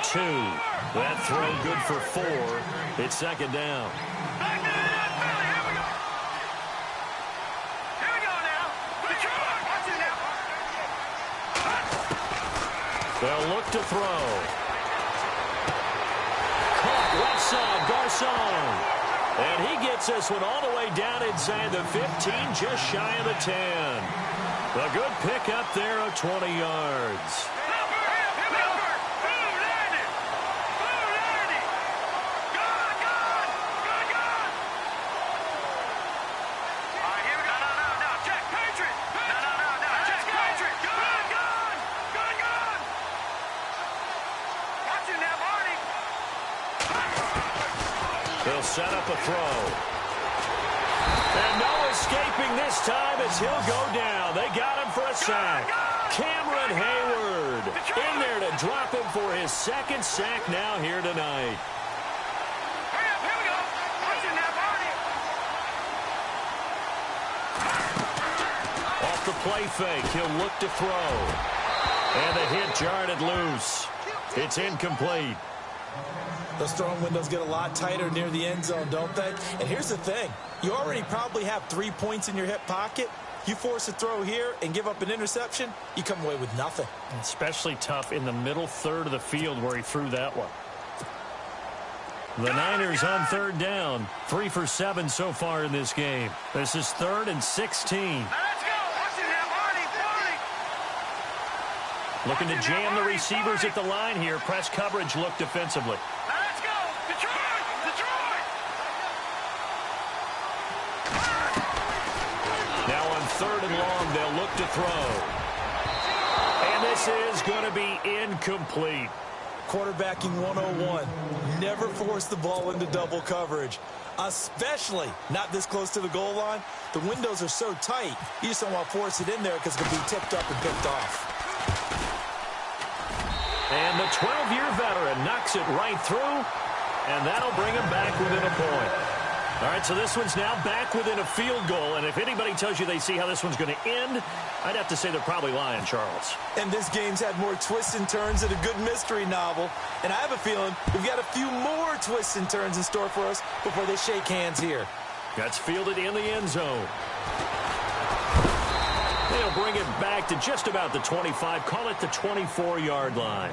That throw good for 4. It's 2nd down. They'll look to throw. Caught left side, Garcon. And he gets this one all the way down inside the 15, just shy of the 10. A good pickup there of 20 yards. They'll set up a throw. And no escaping this time as he'll go down. They got him for a sack. Cameron Hayward in there to drop him for his 2nd sack now here tonight. Off the play fake, he'll look to throw. And the hit jarred loose. It's incomplete. Those throwing windows get a lot tighter near the end zone, don't they? And here's the thing. You already probably have 3 points in your hip pocket. You force a throw here and give up an interception, you come away with nothing. Especially tough in the middle 3rd of the field where he threw that one. The Niners on 3rd down. 3 for 7 so far in this game. This is 3rd and 16. Looking to jam the receivers at the line here. Press coverage look defensively. Let's go! Detroit! Detroit! Now on 3rd and long, they'll look to throw. And this is going to be incomplete. Quarterbacking 101. Never force the ball into double coverage, especially not this close to the goal line. The windows are so tight, you just don't want to force it in there because it can be tipped up and picked off. And the 12-year veteran knocks it right through, and that'll bring him back within a point. All right, so this one's now back within a field goal, and if anybody tells you they see how this one's going to end, I'd have to say they're probably lying, Charles. And this game's had more twists and turns than a good mystery novel, and I have a feeling we've got a few more twists and turns in store for us before they shake hands here. That's fielded in the end zone. They'll bring it back to just about the 25, call it the 24-yard line.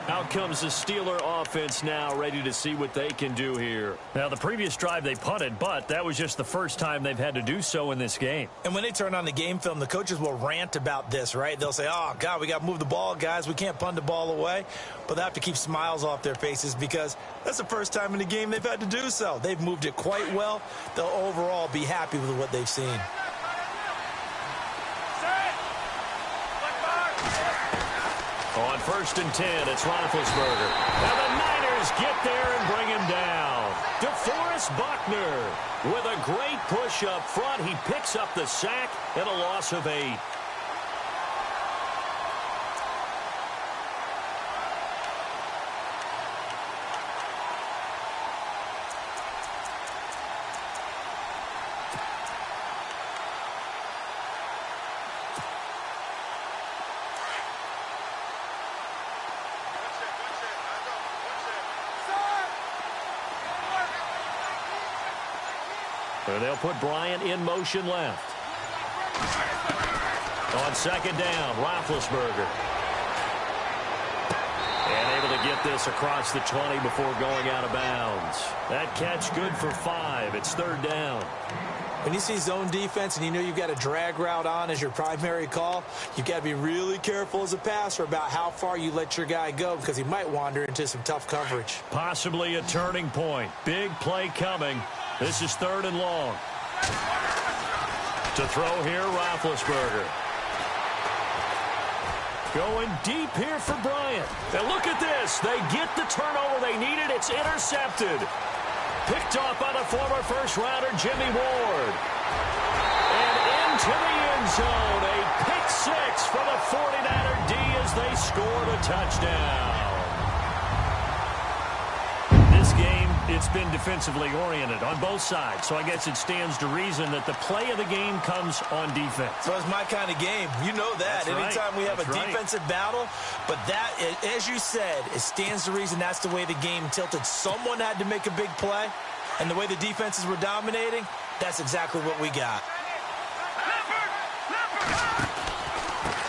Out comes the Steeler offense now, ready to see what they can do here. Now, the previous drive they punted, but that was just the first time they've had to do so in this game. And when they turn on the game film, the coaches will rant about this, right? They'll say, oh, God, we got to move the ball, guys. We can't punt the ball away. But they have to keep smiles off their faces because that's the first time in the game they've had to do so. They've moved it quite well. They'll overall be happy with what they've seen. On 1st and 10, it's Roethlisberger. And the Niners get there and bring him down. DeForest Buckner with a great push up front. He picks up the sack and a loss of 8. And they'll put Bryant in motion left. On 2nd down, Roethlisberger. And able to get this across the 20 before going out of bounds. That catch good for 5. It's 3rd down. When you see zone defense and you know you've got a drag route on as your primary call, you've got to be really careful as a passer about how far you let your guy go because he might wander into some tough coverage. Possibly a turning point. Big play coming. This is 3rd and long. To throw here, Roethlisberger. Going deep here for Bryant. And look at this. They get the turnover they needed. It's intercepted. Picked off by the former first-rounder, Jimmy Ward. And into the end zone. A pick 6 for the 49er D as they scored a touchdown. This game, it's been defensively oriented on both sides, so I guess it stands to reason that the play of the game comes on defense. So it's my kind of game. You know that. That's Anytime right. we have That's a right. defensive battle, but that, as you said, it stands to reason that's the way the game tilted. Someone had to make a big play, and the way the defenses were dominating, that's exactly what we got.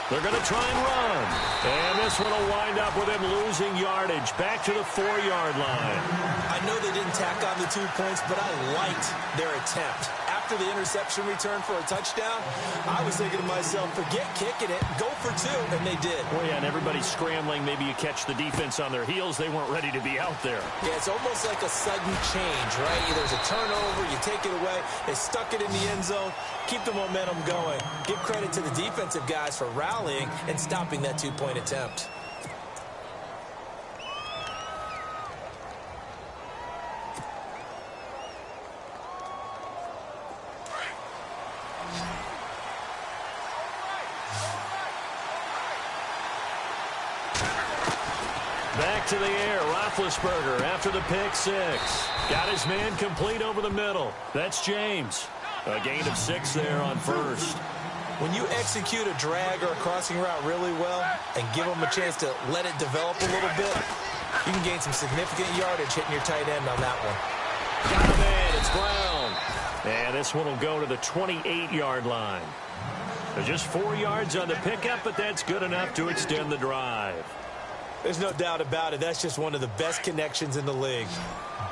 They're going to try and run. And this one will wind up with him losing yardage back to the 4-yard line. I know they didn't tack on the 2 points, but I liked their attempt. After the interception return for a touchdown, I was thinking to myself, forget kicking it, go for 2, and they did. Well, yeah, and everybody's scrambling. Maybe you catch the defense on their heels. They weren't ready to be out there. Yeah, it's almost like a sudden change, right? There's a turnover, you take it away, they stuck it in the end zone, keep the momentum going. Give credit to the defensive guys for rallying and stopping that 2-point attempt. Back to the air, Roethlisberger after the pick 6. Got his man complete over the middle. That's James. A gain of 6 there on 1st. When you execute a drag or a crossing route really well and give them a chance to let it develop a little bit, you can gain some significant yardage hitting your tight end on that one. Got him in. It's Brown. And this one will go to the 28-yard line. There's just 4 yards on the pickup, but that's good enough to extend the drive. There's no doubt about it. That's just one of the best connections in the league.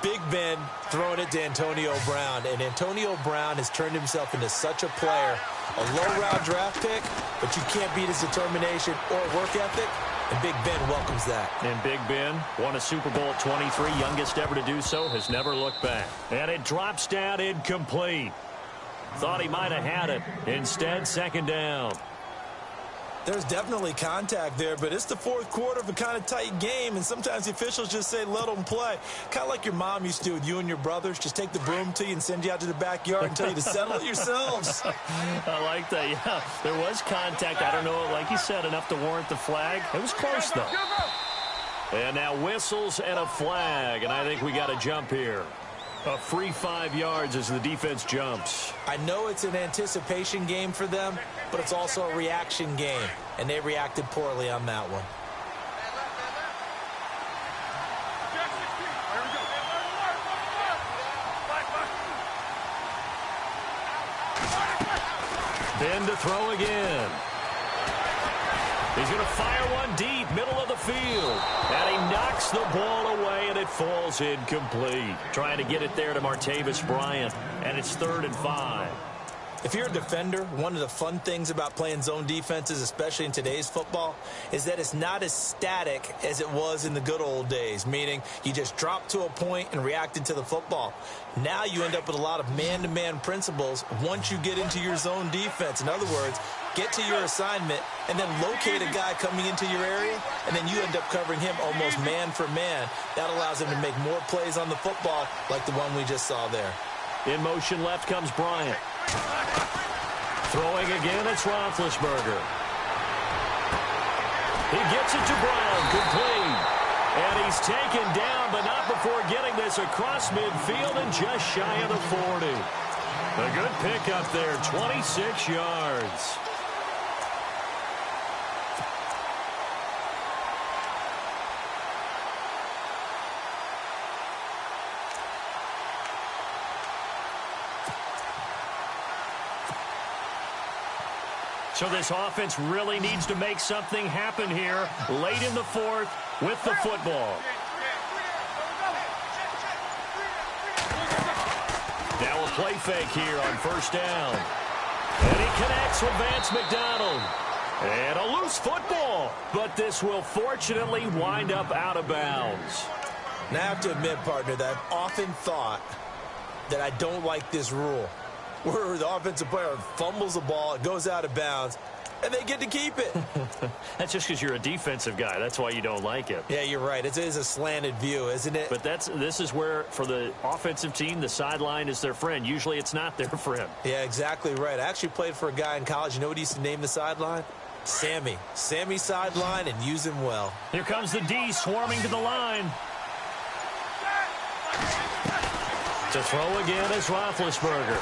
Big Ben throwing it to Antonio Brown, and Antonio Brown has turned himself into such a player. A low-round draft pick, but you can't beat his determination or work ethic, and Big Ben welcomes that. And Big Ben won a Super Bowl at 23, youngest ever to do so, has never looked back. And it drops down incomplete. Thought he might have had it. Instead, 2nd down. There's definitely contact there, but it's the 4th quarter of a kind of tight game, and sometimes the officials just say, let them play. Kind of like your mom used to do with you and your brothers. Just take the broom to you and send you out to the backyard and tell you to settle it yourselves. I like that, yeah. There was contact. I don't know, like you said, enough to warrant the flag. It was close, though. And now whistles and a flag, and I think we got a jump here. A free 5 yards as the defense jumps. I know it's an anticipation game for them, but it's also a reaction game, and they reacted poorly on that one. Then to throw again. He's going to fire one deep, middle of the field. And he knocks the ball away, and it falls incomplete. Trying to get it there to Martavis Bryant, and it's 3rd and 5. If you're a defender, one of the fun things about playing zone defenses, especially in today's football, is that it's not as static as it was in the good old days, meaning you just dropped to a point and reacted to the football. Now you end up with a lot of man-to-man principles once you get into your zone defense. In other words, get to your assignment and then locate a guy coming into your area, and then you end up covering him almost man for man. That allows him to make more plays on the football like the one we just saw there. In motion left comes Bryant. Throwing again, it's Roethlisberger. He gets it to Brown, complete. And he's taken down, but not before getting this across midfield and just shy of the 40. A good pickup there, 26 yards. So this offense really needs to make something happen here late in the 4th with the football. Now a play fake here on 1st down. And he connects with Vance McDonald. And a loose football. But this will fortunately wind up out of bounds. Now I have to admit, partner, that I've often thought that I don't like this rule, where the offensive player fumbles the ball, it goes out of bounds, and they get to keep it. That's just because you're a defensive guy. That's why you don't like it. Yeah, you're right. It is a slanted view, isn't it? But this is where, for the offensive team, the sideline is their friend. Usually it's not their friend. Yeah, exactly right. I actually played for a guy in college. You know what he used to name the sideline? Sammy. Sammy sideline, and use him well. Here comes the D swarming to the line. To throw again is Roethlisberger.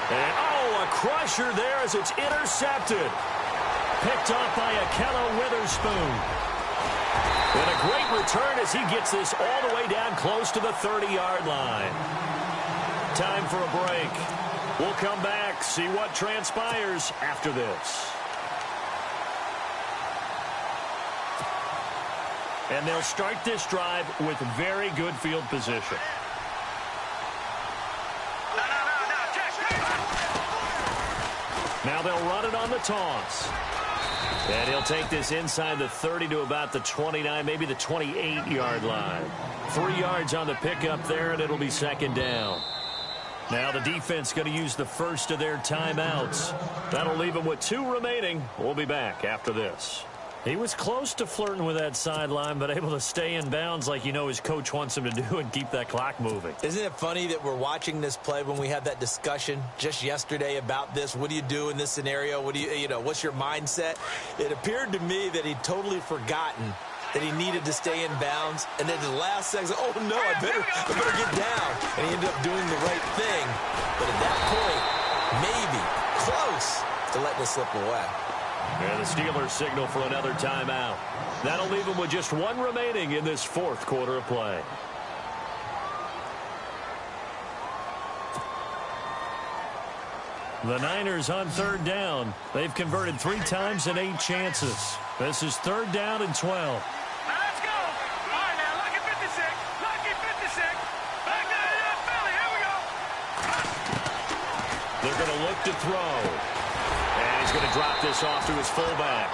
And, oh, a crusher there as it's intercepted. Picked off by Akello Witherspoon. And a great return as he gets this all the way down close to the 30-yard line. Time for a break. We'll come back, see what transpires after this. And they'll start this drive with very good field position. Now they'll run it on the toss. And he'll take this inside the 30 to about the 29, maybe the 28-yard line. 3 yards on the pickup there, and it'll be 2nd down. Now the defense going to use the first of their timeouts. That'll leave them with 2 remaining. We'll be back after this. He was close to flirting with that sideline, but able to stay in bounds like you know his coach wants him to do and keep that clock moving. Isn't it funny that we're watching this play when we had that discussion just yesterday about this? What do you do in this scenario? What do you know, what's your mindset? It appeared to me that he'd totally forgotten that he needed to stay in bounds, and then the last second, oh no, I better get down. And he ended up doing the right thing. But at that point, maybe close to letting it slip away. And the Steelers signal for another timeout. That'll leave them with just 1 remaining in this 4th quarter of play. The Niners on 3rd down. They've converted 3 times and 8 chances. This is 3rd down and 12. Now let's go. All right, now, lucky 56. Lucky 56. Back to the Philly. Here we go. They're going to look to throw. And he's going to drop this off to his fullback.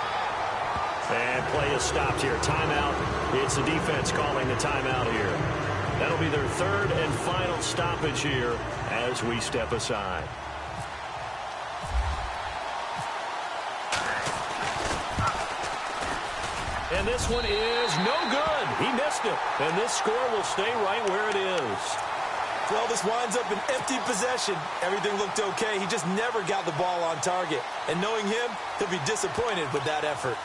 And play is stopped here. Timeout. It's the defense calling the timeout here. That'll be their 3rd and final stoppage here as we step aside. And this one is no good. He missed it. And this score will stay right where it is. Well, this winds up an empty possession. Everything looked okay. He just never got the ball on target. And knowing him, he'll be disappointed with that effort.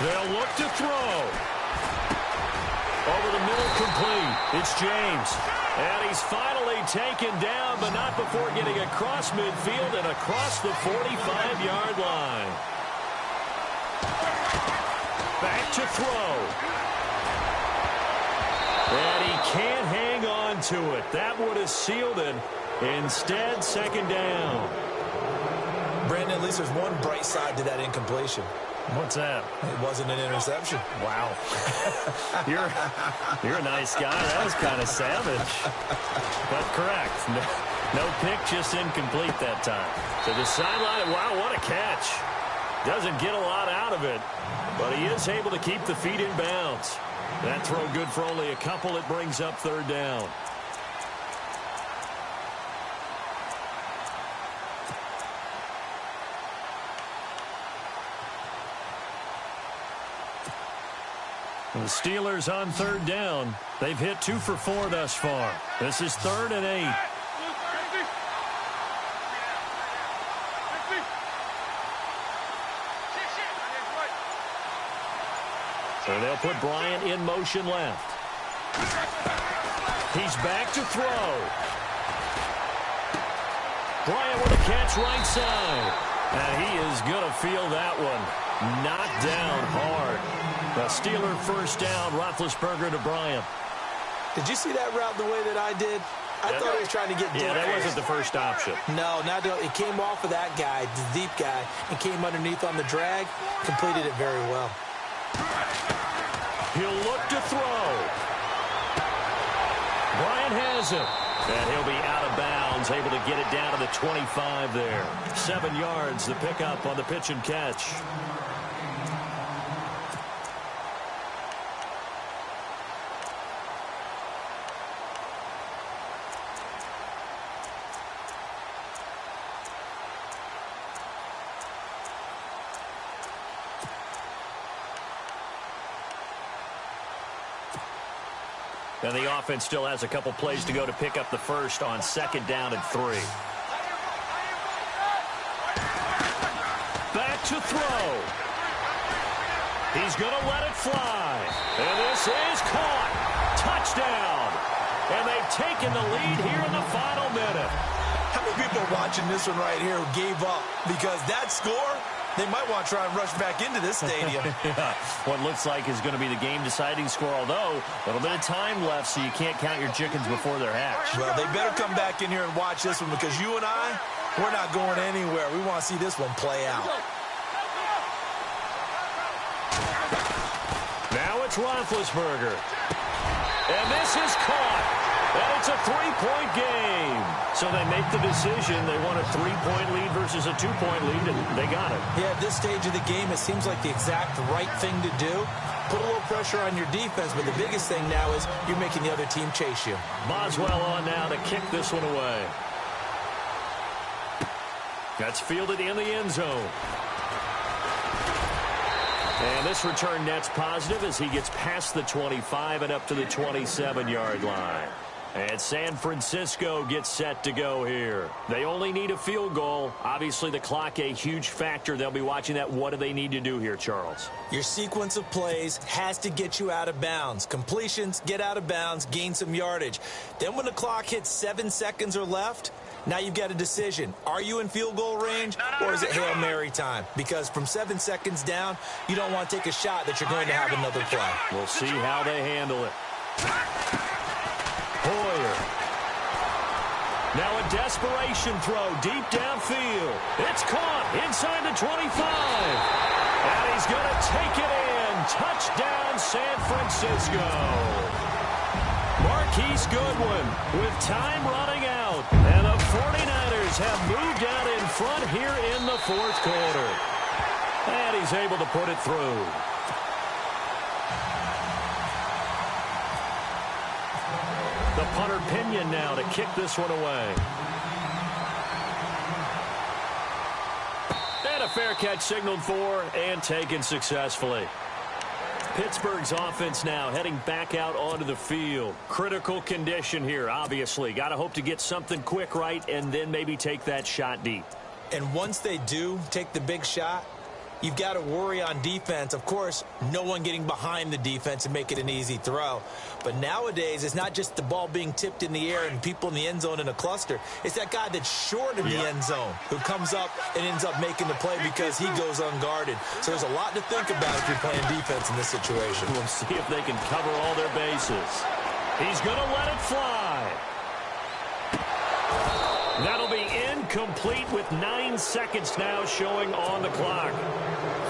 They'll look to throw. Over the middle, complete. It's James. And he's finally taken down, but not before getting across midfield and across the 45-yard line. Back to throw. And he can't hang on to it. That would have sealed it. Instead, second down. Brandon, at least there's one bright side to that incompletion. What's that? It wasn't an interception. Wow. You're a nice guy. That was kind of savage. But correct. No pick, just incomplete that time. To the sideline. Wow, what a catch. Doesn't get a lot out of it, but he is able to keep the feet in bounds. That throw good for only a couple. It brings up third down. The Steelers on third down. They've hit 2 for 4 thus far. This is 3rd and 8. So they'll put Bryant in motion left. He's back to throw. Bryant with a catch right side. And he is going to feel that one. Knocked down hard. The Steeler first down, Roethlisberger to Bryant. Did you see that route the way that I did? I thought he was trying to get deep. Yeah, that wasn't the first option. No, it came off of that guy, the deep guy, and came underneath on the drag. Completed it very well. He'll look to throw. Bryant has it. And he'll be out of bounds, able to get it down to the 25 there. 7 yards, the pickup on the pitch and catch. And the offense still has a couple plays to go to pick up the first on 2nd down and 3. Back to throw. He's going to let it fly. And this is caught. Touchdown. And they've taken the lead here in the final minute. How many people watching this one right here who gave up? Because that score, they might want to try and rush back into this stadium. Yeah. What looks like is going to be the game-deciding score, although a little bit of time left, so you can't count your chickens before they're hatched. Well, they better come back in here and watch this one, because you and I, we're not going anywhere. We want to see this one play out. Now it's Roethlisberger. And this is caught. And it's a 3-point game. So they make the decision. They want a 3-point lead versus a 2-point lead, and they got it. Yeah, at this stage of the game, it seems like the exact right thing to do. Put a little pressure on your defense, but the biggest thing now is you're making the other team chase you. Boswell on now to kick this one away. That's fielded in the end zone. And this return net's positive as he gets past the 25 and up to the 27-yard line. And San Francisco gets set to go here. They only need a field goal. Obviously, the clock a huge factor. They'll be watching that. What do they need to do here, Charles? Your sequence of plays has to get you out of bounds. Completions, get out of bounds, gain some yardage. Then when the clock hits 7 seconds or left, now you've got a decision. Are you in field goal range, or is it Hail Mary time? Because from 7 seconds down, you don't want to take a shot that you're going to have another play. We'll see how they handle it. Hoyer. Now a desperation throw deep downfield. It's caught inside the 25. And he's going to take it in. Touchdown, San Francisco. Marquise Goodwin with time running out. And the 49ers have moved out in front here in the 4th quarter. And he's able to put it through. The punter Pinion now to kick this one away. And a fair catch signaled for and taken successfully. Pittsburgh's offense now heading back out onto the field. Critical condition here, obviously. Got to hope to get something quick right and then maybe take that shot deep. And once they do take the big shot, you've got to worry on defense. Of course, no one getting behind the defense and make it an easy throw. But nowadays, it's not just the ball being tipped in the air and people in the end zone in a cluster. It's that guy that's short of the end zone who comes up and ends up making the play because he goes unguarded. So there's a lot to think about if you're playing defense in this situation. We'll see if they can cover all their bases. He's going to let it fly. That'll be incomplete with 9 seconds now showing on the clock.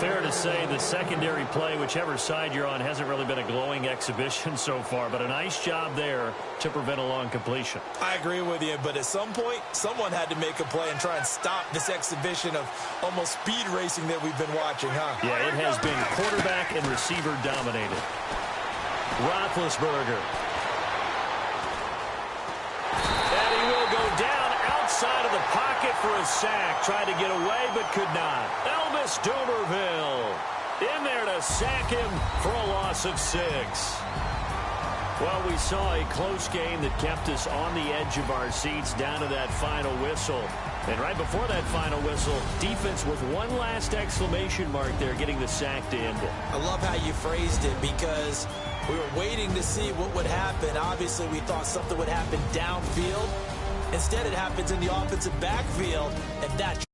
Fair to say the secondary play, whichever side you're on, hasn't really been a glowing exhibition so far, but a nice job there to prevent a long completion. I agree with you, but at some point, someone had to make a play and try and stop this exhibition of almost speed racing that we've been watching, huh? Yeah, it has been quarterback and receiver dominated. Roethlisberger. And he will go down outside of the pocket for a sack. Tried to get away, but could not. Elvis Dumerville in there to sack him for a loss of 6. Well, we saw a close game that kept us on the edge of our seats down to that final whistle. And right before that final whistle, defense with one last exclamation mark there, getting the sack to end it. I love how you phrased it because we were waiting to see what would happen. Obviously, we thought something would happen downfield. Instead, it happens in the offensive backfield, and that